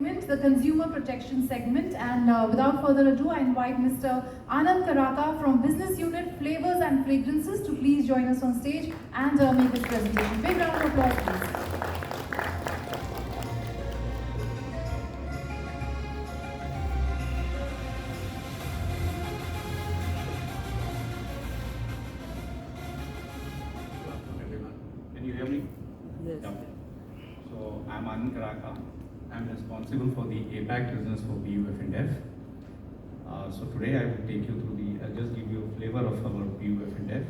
the consumer protection segment, and without further ado, I invite Mr. Anand Karaka from Business Unit Flavors and Fragrances to please join us on stage and make his presentation. Big round of applause, please. Can you hear me? Yes. Yeah. So I'm Anand Karaka. I'm responsible for the APAC business for BU F&F. So today I will take you through I'll just give you a flavor of our BU F&F.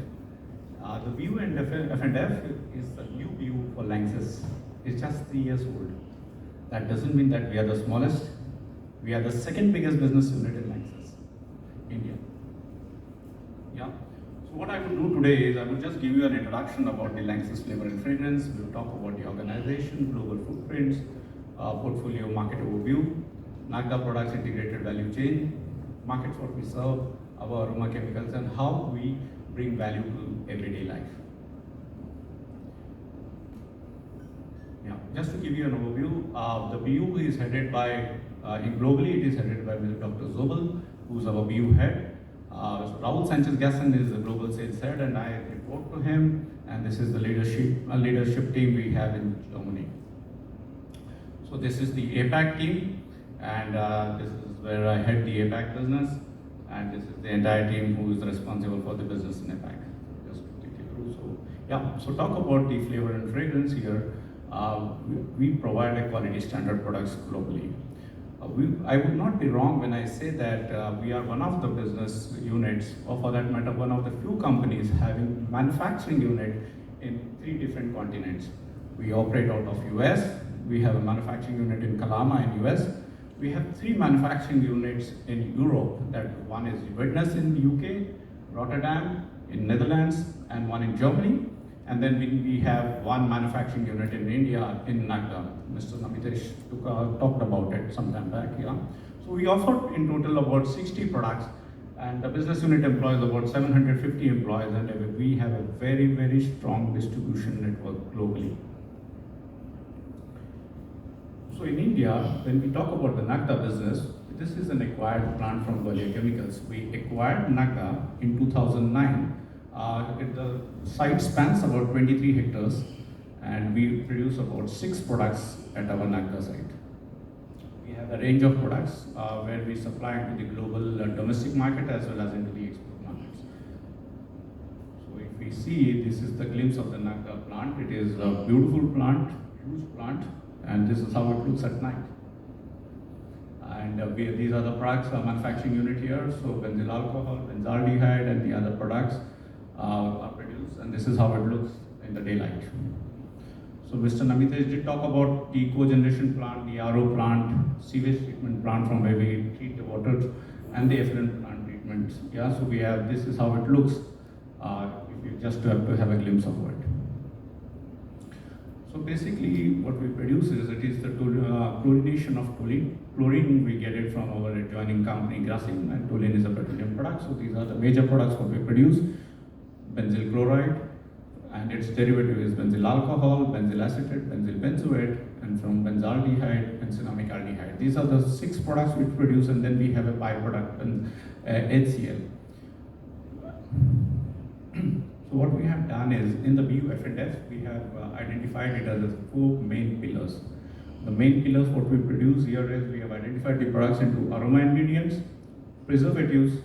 The BU and F&F is a new BU for LANXESS. It's just 3 years old. That doesn't mean that we are the smallest. We are the second biggest business unit in LANXESS, India. Yeah. So what I will do today is I will just give you an introduction about the LANXESS Flavor and Fragrance. We'll talk about the organization, global footprints, portfolio market overview, NAGDA products integrated value chain, markets what we serve, our aroma chemicals, and how we bring value to everyday life. Yeah, just to give you an overview, the BU is headed by, globally it is headed by Dr. Zobel, who's our BU head. So Raul Sanchez-Gasson is the global sales head, and I report to him, and this is the leadership team we have in Germany. So this is the APAC team, and this is where I head the APAC business, and this is the entire team who is responsible for the business in APAC. Just to take you through. So yeah, so talk about the flavor and fragrance here. We provide a quality standard products globally. I would not be wrong when I say that we are one of the business units, or for that matter, one of the few companies having manufacturing unit in 3 different continents. We operate out of US. We have a manufacturing unit in Kalama in US. We have 3 manufacturing units in Europe. That one is Widnes in UK, Rotterdam in Netherlands, and one in Germany. And then we have 1 manufacturing unit in India in NAGDA. Mr. Namitesh talked about it some time back. Yeah. So we offer in total about 60 products, and the business unit employs about 750 employees, and we have a very, very strong distribution network globally. So in India, when we talk about the NAGDA business, this is an acquired plant from Gwalior Chemicals. We acquired NAGDA in 2009. The site spans about 23 hectares, and we produce about 6 products at our NAGDA site. We have a range of products where we supply into the global domestic market as well as into the export markets. So if we see, this is the glimpse of the NAGDA plant. It is a beautiful plant, huge plant, and this is how it looks at night. And these are the products, manufacturing unit here. So benzyl alcohol, benzaldehyde, and the other products are produced, and this is how it looks in the daylight. So Mr. Namitesh did talk about the cogeneration plant, the RO plant, sewage treatment plant from where we treat the water, and the effluent plant treatments. Yeah, so we have, this is how it looks if you just have to have a glimpse of it. So basically what we produce is, it is the chlorination of toluene. Chlorine, we get it from our adjoining company Grasim, and toluene is a petroleum product. So these are the major products what we produce. Benzyl chloride, and its derivative is benzyl alcohol, benzyl acetate, benzyl benzoate, and from benzaldehyde and cinnamic aldehyde. These are the 6 products we produce, and then we have a byproduct, HCl. So what we have done is, in the BU F&F, we have identified it as 4 main pillars. The main pillars what we produce here is, we have identified the products into aroma ingredients, preservatives,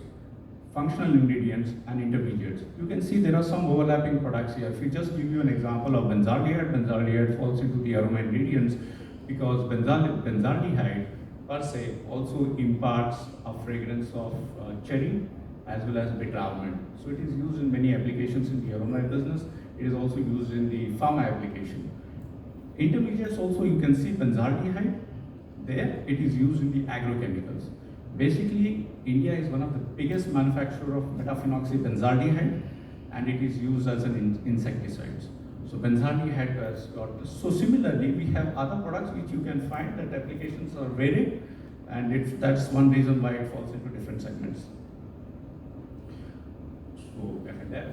functional ingredients, and intermediates. You can see there are some overlapping products here. If we just give you an example of benzaldehyde falls into the aroma ingredients because benzaldehyde per se also imparts a fragrance of cherry as well as bitter almond. So it is used in many applications in the aroma business. It is also used in the pharma application. Intermediates also, you can see benzaldehyde. There, it is used in the agrochemicals. Basically, India is one of the biggest manufacturer of metaphenolbenzaldehyde, and it is used as an insecticide. So benzaldehyde has got this. So similarly, we have other products which you can find that applications are varied, and that's one reason why it falls into different segments. So F&F,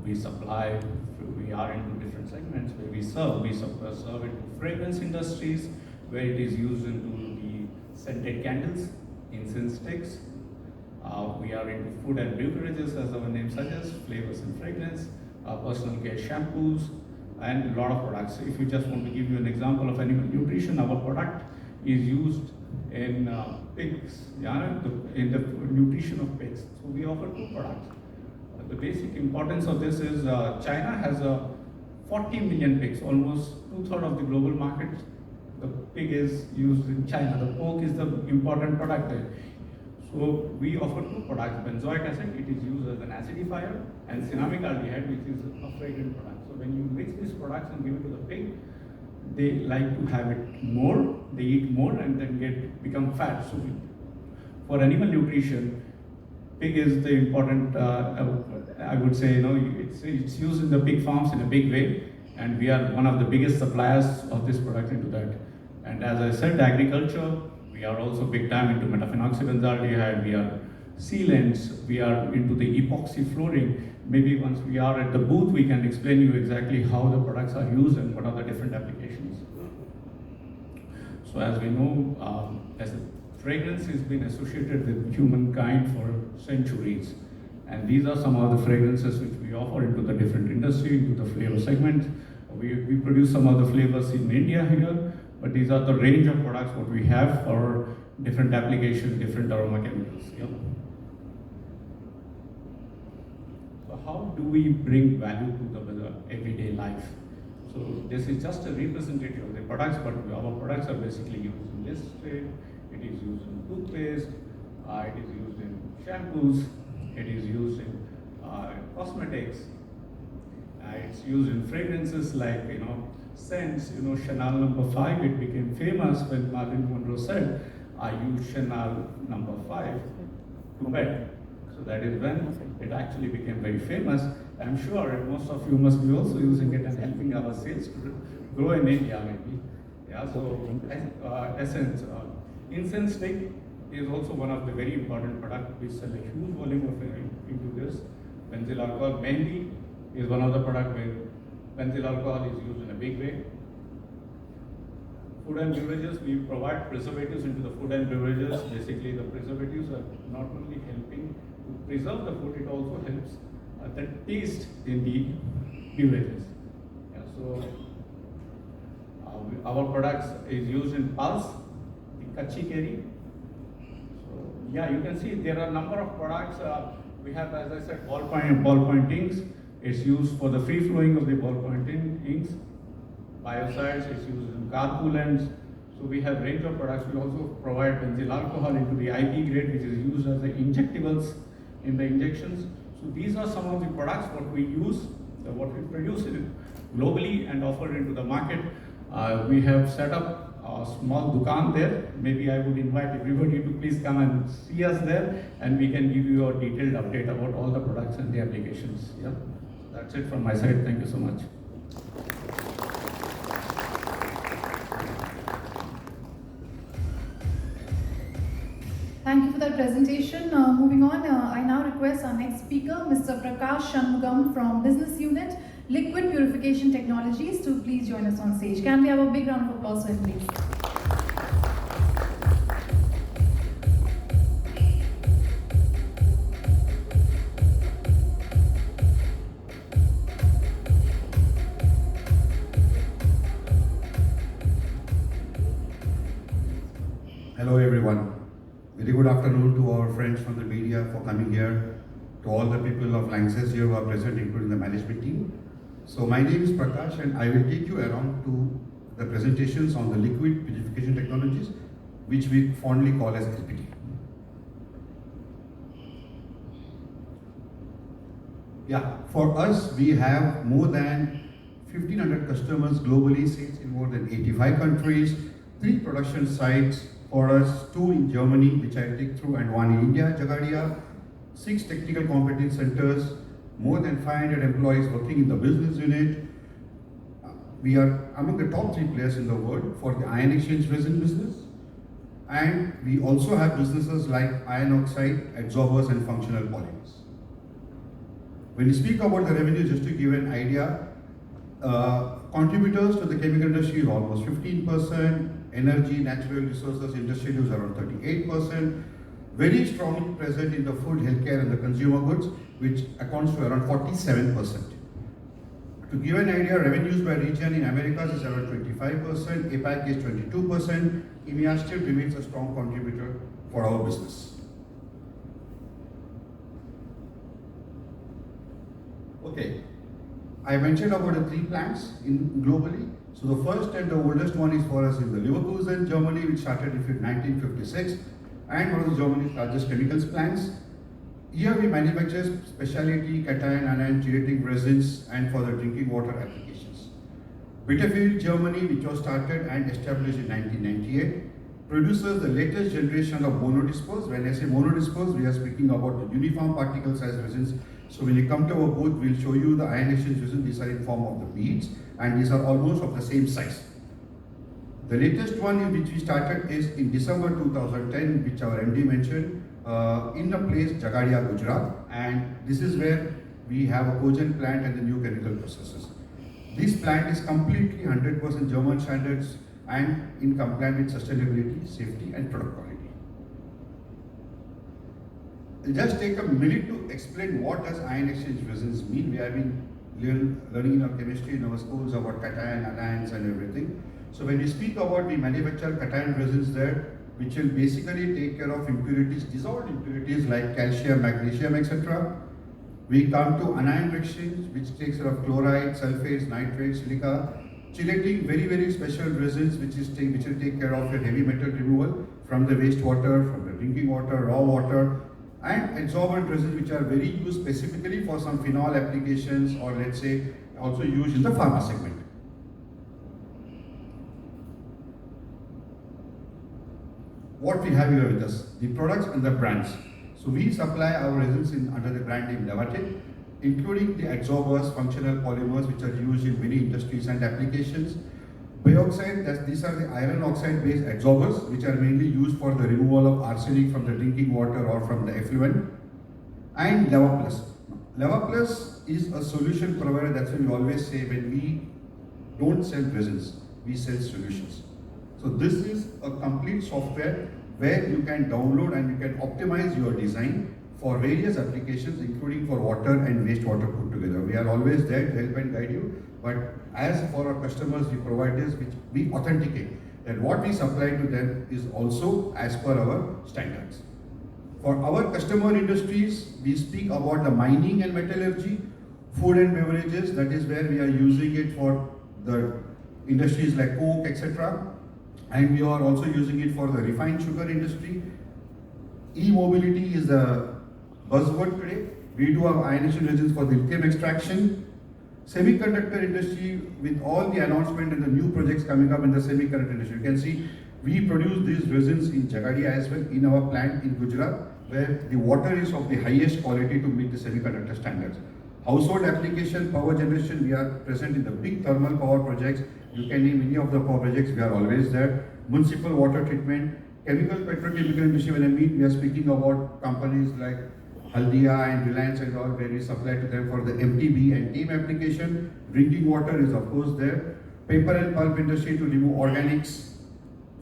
we are into different segments where we serve. We serve into fragrance industries, where it is used into the scented candles, incense sticks. We are into food and beverages, as our name suggests, flavors and fragrance, personal care shampoos, and a lot of products. If you just want to give you an example of animal nutrition, our product is used in pigs, in the nutrition of pigs. So we offer two products. The basic importance of this is China has 40 million pigs, almost 2/3 of the global market. The pig is used in China. The pork is the important product there. So we offer two products. Benzoic acid, it is used as an acidifier, and cinnamic aldehyde, which is a fragrant product. So when you mix these products and give it to the pig, they like to have it more, they eat more, and then become fat. So for animal nutrition, pig is the important, I would say, it's used in the pig farms in a big way, and we are one of the biggest suppliers of this product into that. And as I said, agriculture, we are also big time into metaphenolxybenzaldehyde, we are sealants, we are into the epoxy flooring. Maybe once we are at the booth, we can explain you exactly how the products are used and what are the different applications. So as we know, as a fragrance has been associated with humankind for centuries. And these are some of the fragrances which we offer into the different industry, into the flavor segment. We produce some of the flavors in India here, but these are the range of products what we have for different applications, different aroma chemicals. Yeah. So how do we bring value to the everyday life? So this is just a representative of the products, but our products are basically used in this tray. It is used in toothpaste, it is used in shampoos, it is used in cosmetics, it's used in fragrances like, scents. Chanel No. 5, it became famous when Marilyn Monroe said, I use Chanel No. 5 to bed. So that is when it actually became very famous. I'm sure most of you must be also using it and helping our sales to grow in India maybe. Yeah, so essence. Incense stick is also one of the very important products. We sell a huge volume of into this. Benzyl alcohol mainly is one of the products where benzyl alcohol is used in a big way. Food and beverages, we provide preservatives into the food and beverages. Basically, the preservatives are not only helping to preserve the food, it also helps the taste in the beverages. Yeah, so our products is used in pulse, the kachi keri. So yeah, you can see there are a number of products. We have, as I said, ballpoint inks. It's used for the free flowing of the ballpoint inks. Biocides, it's used in car coolants. So we have range of products. We also provide benzyl alcohol into the IP grade, which is used as the injectables in the injections. So these are some of the products what we use, what we produce globally and offer into the market. We have set up a small dukaan there. Maybe I would invite everybody to please come and see us there, and we can give you a detailed update about all the products and the applications. Yeah, that's it from my side. Thank you so much. Thank you for that presentation. Moving on, I now request our next speaker, Mr. Prakash Shanmugam from Business Unit, Liquid Purification Technologies, to please join us on stage. Can we have a big round of applause for him, please? Hello everyone. Very good afternoon to our friends from the media for coming here, to all the people of LANXESS here who are present, including the management team. So my name is Prakash and I will take you around to the presentations on the liquid purification technologies, which we fondly call as LPT. Yeah, for us, we have more than 1,500 customers globally, sales in more than 85 countries, 3 production sites for us, 2 in Germany, which I take through, and 1 in India, Jagadia, 6 technical competence centers, more than 500 employees working in the business unit. We are among the top 3 players in the world for the ion exchange resin business. And we also have businesses like iron oxide, adsorbers, and functional polymers. When we speak about the revenue, just to give an idea, contributors to the chemical industry is almost 15%, energy, natural resources industry is around 38%. Very strongly present in the food, healthcare and the consumer goods, which accounts for around 47%. To give an idea, revenues by region in Americas is around 25%, APAC is 22%, EMEA still remains a strong contributor for our business. Okay, I mentioned about the 3 plants globally. So the first and the oldest one is for us in the Leverkusen, Germany, which started in 1956, and one of the Germany's largest chemicals plants. Here we manufacture specialty cation, anion, chelating resins and for the drinking water applications. Bitterfeld, Germany, which was started and established in 1998, produces the latest generation of monodisperse. When I say monodisperse, we are speaking about the uniform particle size resins. So when you come to our booth, we'll show you the ion exchange resins. These are in form of the beads and these are almost of the same size. The latest one in which we started is in December 2010, which our MD mentioned, in the place Jagadia, Gujarat, and this is where we have a cogen plant and the new chemical processes. This plant is completely 100% German standards and in compliance with sustainability, safety and product quality. I'll just take a minute to explain what does ion exchange resins mean. We have been learning in our chemistry in our schools about cation, anions and everything. So when we speak about we manufacture cation resins there, which will basically take care of impurities, dissolved impurities like calcium, magnesium, etc. We come to anion exchange, which takes care of chloride, sulfates, nitrates, silica. Chelating, very special resins, which will take care of your heavy metal removal from the wastewater, from the drinking water, raw water, and adsorbent resins, which are very used specifically for some phenol applications, or let's say also used in the pharma segment. What we have here with us, the products and the brands. So we supply our resins under the brand name Additives, including the adsorbers, functional polymers, which are used in many industries and applications. Bioxide, these are the iron oxide based adsorbers, which are mainly used for the removal of arsenic from the drinking water or from the effluent. And LavaPlus. LavaPlus is a solution provider. That's why we always say when we don't sell resins, we sell solutions. So this is a complete software where you can download and you can optimize your design for various applications, including for water and wastewater put together. We are always there to help and guide you, but as for our customers, we provide this which we authenticate that what we supply to them is also as per our standards. For our customer industries, we speak about the mining and metallurgy, food and beverages, that is where we are using it for the industries like Coke, etc. And we are also using it for the refined sugar industry. E-mobility is the buzzword today. We do have ion exchange resins for the lithium extraction. Semiconductor industry, with all the announcement and the new projects coming up in the semiconductor industry, you can see we produce these resins in Jagadia as well in our plant in Gujarat, where the water is of the highest quality to meet the semiconductor standards. Household application, power generation, we are present in the big thermal power projects. You can name any of the power projects, we are always there. Municipal water treatment, chemical, petrochemical industry, when I mean, we are speaking about companies like Haldia and Reliance and all, where we supply to them for the MTB and TAME application. Drinking water is of course there. Paper and pulp industry to remove organics.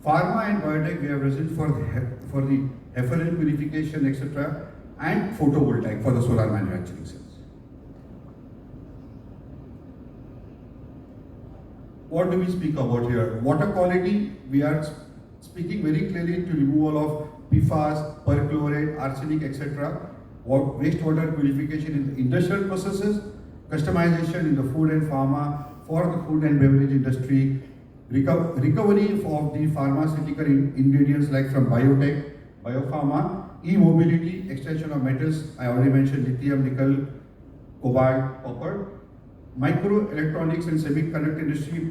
Pharma and biotech, we have resins for the effluent purification, etc. And photovoltaic for the solar manufacturing cells. What do we speak about here? Water quality, we are speaking very clearly to removal of PFAS, perchlorate, arsenic, etc. Wastewater purification in the industrial processes, customization in the food and pharma, for the food and beverage industry, recovery of the pharmaceutical ingredients like from biotech, biopharma, e-mobility, extraction of metals, I already mentioned lithium, nickel, cobalt, copper, microelectronics and semiconductor industry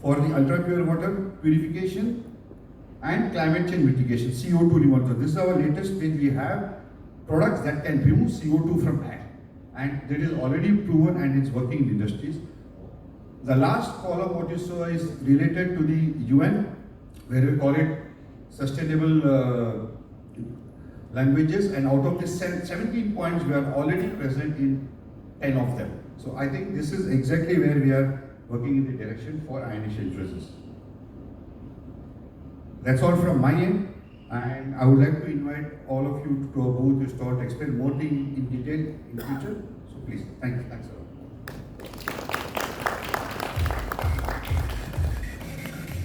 for the ultra-pure water purification and climate change mitigation, CO2 removal. This is our latest page. We have products that can remove CO2 from air, and that is already proven and it's working in industries. The last column what you saw is related to the UN, where we call it sustainable languages, and out of the 17 points we are already present in 10 of them. So I think this is exactly where we are working in the direction for ion exchange resins. That's all from my end, and I would like to invite all of you to our booth to start explain more in detail in future. So please, thanks a lot.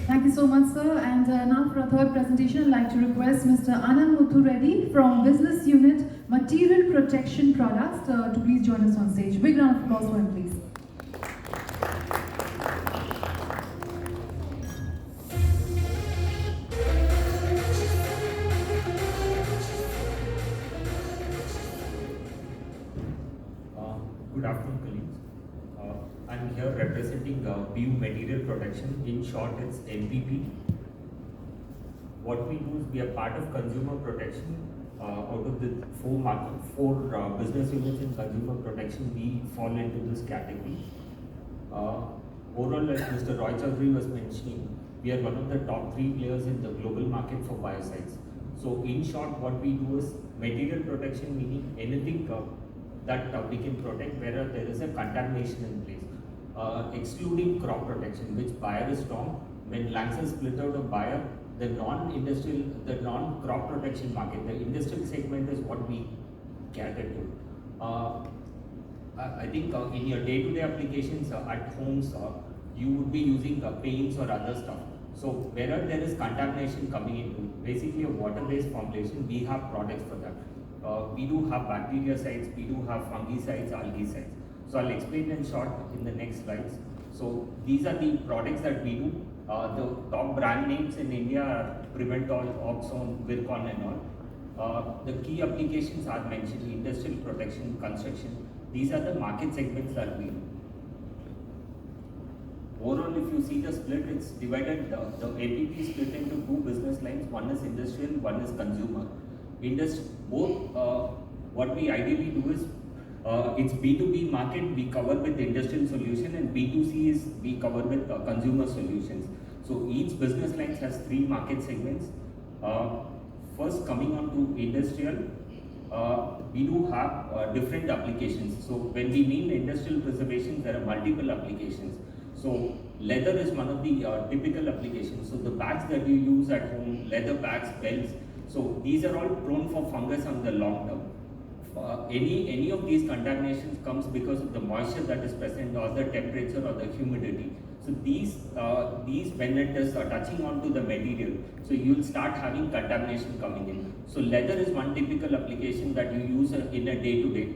Thank you so much, sir. And now for our third presentation, I'd like to request Mr. Anand Muthu Reddy from Business Unit Material Protection Products to please join us on stage. Big round of applause for him, please. Good afternoon, colleagues. I'm here representing BU Material Protection. In short, it's MPP. What we do is we are part of consumer protection. Out of the four business units in consumer protection, we fall into this category. Overall, as Mr. Roy Chaudhary was mentioning, we are one of the top 3 players in the global market for biocides. So, in short, what we do is material protection, meaning anything that we can protect where there is a contamination in place, excluding crop protection, which Bayer is strong. When LANXESS split out of Bayer, the non-industrial, the non-crop protection market, the industrial segment is what we cater to. I think in your day-to-day applications at homes, you would be using paints or other stuff. So wherever there is contamination coming into, basically a water-based formulation, we have products for that. We do have bactericides, we do have fungicides, algicides. So I'll explain in short in the next slides. So these are the products that we do. The top brand names in India are Preventol, Oxone, Virkon and all. The key applications are mentioned: industrial protection, construction. These are the market segments that we do. Overall, if you see the split, it's divided, the APP is split into 2 business lines. One is industrial, one is consumer. What we ideally do is, it's B2B market, we cover with industrial solution, and B2C is we cover with consumer solutions. So each business line has 3 market segments. First, coming on to industrial, we do have different applications. So when we mean industrial preservation, there are multiple applications. So leather is one of the typical applications. So the bags that you use at home, leather bags, belts, so these are all prone for fungus on the long term. Any of these contaminations comes because of the moisture that is present, or the temperature, or the humidity. So these when it is touching onto the material, so you will start having contamination coming in. So leather is one typical application that you use in a day-to-day.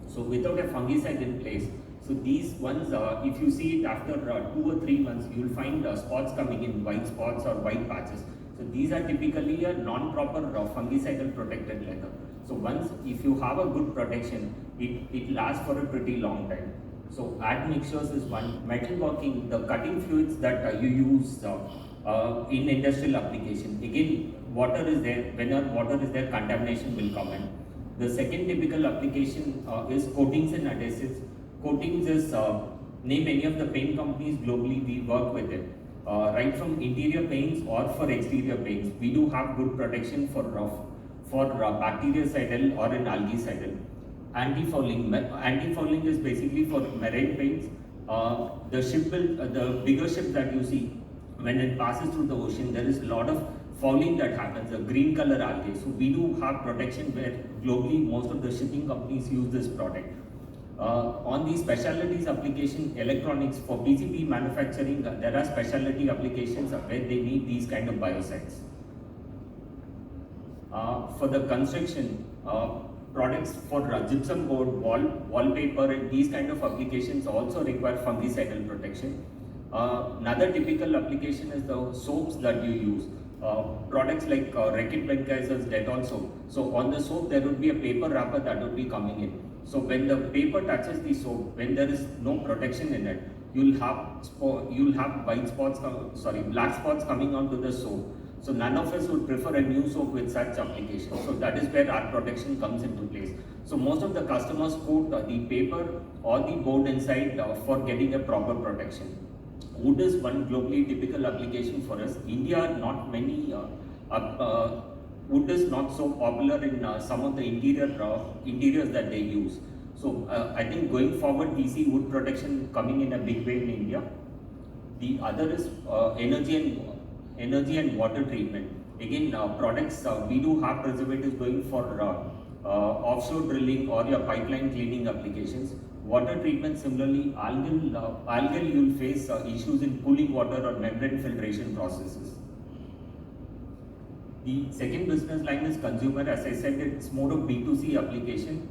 So without a fungicide in place, so these ones, if you see it after 2 or 3 months, you will find spots coming in, white spots or white patches. So these are typically a non-proper fungicidal protected leather. So once, if you have a good protection, it lasts for a pretty long time. So admixtures is one. Metalworking, the cutting fluids that you use in industrial application. Again, water is there. Whenever water is there, contamination will come in. The second typical application is coatings and adhesives. Coatings is, name any of the paint companies globally, we work with it. Right from interior paints or for exterior paints, we do have good protection for bactericidal or an algicidal. Anti-fouling is basically for marine paints. The bigger ships that you see, when it passes through the ocean, there is a lot of fouling that happens, a green color algae. So we do have protection where globally most of the shipping companies use this product. On the specialties application, electronics, for PCB manufacturing, there are specialty applications where they need these kind of biocides. For the construction, products for gypsum board, wallpaper, and these kind of applications also require fungicidal protection. Another typical application is the soaps that you use. Products like Reckitt Benckiser's Dettol soap. So on the soap there would be a paper wrapper that would be coming in. So when the paper touches the soap, when there is no protection in it, you'll have black spots coming onto the soap. So none of us would prefer a new soap with such application. So that is where our protection comes into place. So most of the customers coat the paper or the board inside for getting a proper protection. Wood is one globally typical application for us. India, not many, wood is not so popular in some of the interiors that they use. So I think going forward we see wood protection coming in a big way in India. The other is energy and water treatment. Again, products, we do have preservatives going for offshore drilling or your pipeline cleaning applications. Water treatment, similarly, algal you'll face issues in cooling water or membrane filtration processes. The second business line is consumer. As I said, it's more of B2C application.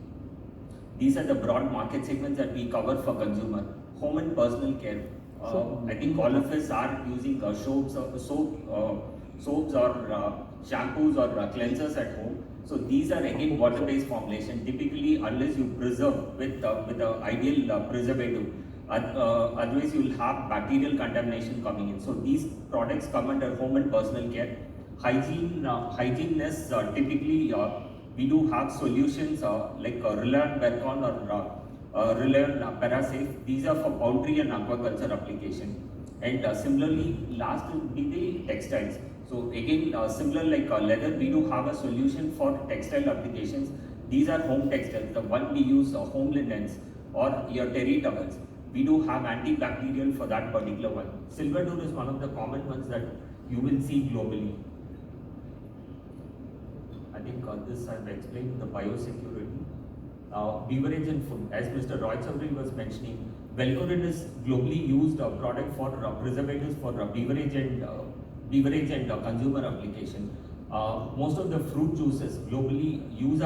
These are the broad market segments that we cover for consumer. Home and personal care. I think all of us are using soaps or shampoos or cleansers at home. So these are again water-based formulation. Typically, unless you preserve with the ideal preservative, otherwise you will have bacterial contamination coming in. So these products come under home and personal care. Hygieneness, typically we do have solutions like Reliant Bercon or Reliant Parasafe. These are for poultry and aquaculture application. And similarly, last would be the textiles. So again, similar like leather, we do have a solution for textile applications. These are home textiles. The one we use home linens or your terry towels. We do have antibacterial for that particular one. Silver door is one of the common ones that you will see globally. I think this I've explained the biosecurity. Beverage and food, as Mr. Roy Chaudhary was mentioning, Velcorin is globally used product for preservatives for beverage and consumer application. Most of the fruit juices globally use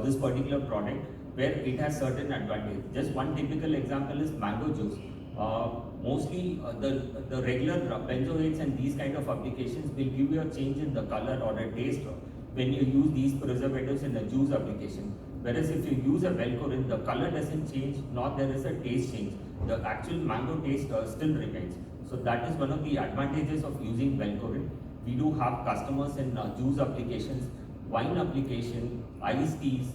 this particular product where it has certain advantages. Just one typical example is mango juice. Mostly the regular benzoates and these kind of applications will give you a change in the color or a taste when you use these preservatives in a juice application. Whereas if you use a Velcorin, the color doesn't change, nor there is a taste change. The actual mango taste still remains. So that is one of the advantages of using Velcorin. We do have customers in juice applications, wine application, iced teas,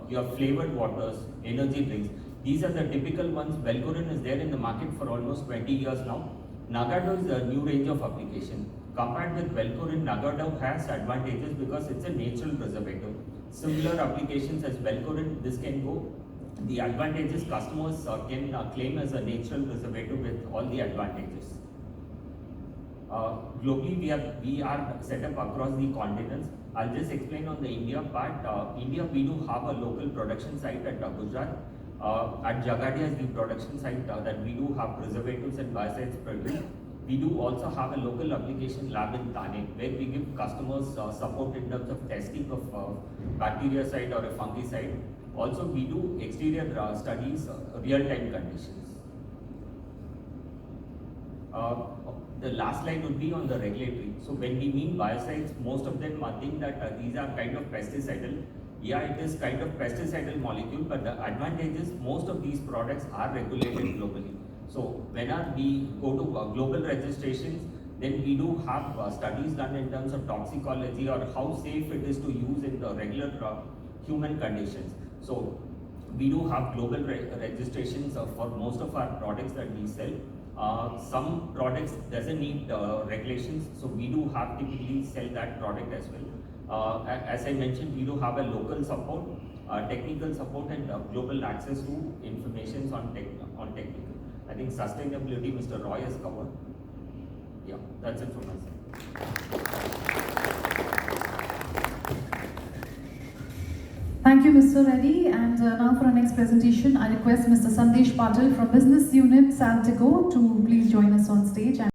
your flavored waters, energy drinks. These are the typical ones. Velcorin is there in the market for almost 20 years now. Nagado is a new range of application. Compared with Velcorin, Nagado has advantages because it's a natural preservative. Similar applications as Velcorin, this can go. The advantages customers can claim as a natural preservative with all the advantages. Globally, we are set up across the continents. I'll just explain on the India part. India, we do have a local production site at Gujarat. At Jagadia is the production site that we do have preservatives and biocides produced. We do also have a local application lab in Thane where we give customers support in terms of testing of bactericide or a fungicide. Also, we do exterior studies, real-time conditions. The last slide would be on the regulatory. So when we mean biocides, most of them think that these are kind of pesticidal. Yeah, it is kind of pesticidal molecule, but the advantage is most of these products are regulated globally. So when we go to global registrations, then we do have studies done in terms of toxicology or how safe it is to use in the regular human conditions. So we do have global registrations for most of our products that we sell. Some products doesn't need regulations, so we do have typically sell that product as well. As I mentioned, we do have a local support, technical support, and global access to information on technical. I think sustainability, Mr. Roy has covered. Yeah, that's it from my side. Thank you, Mr. Reddy. And now for our next presentation, I request Mr. Sandesh Patil from Business Unit Saltigo to please join us on stage.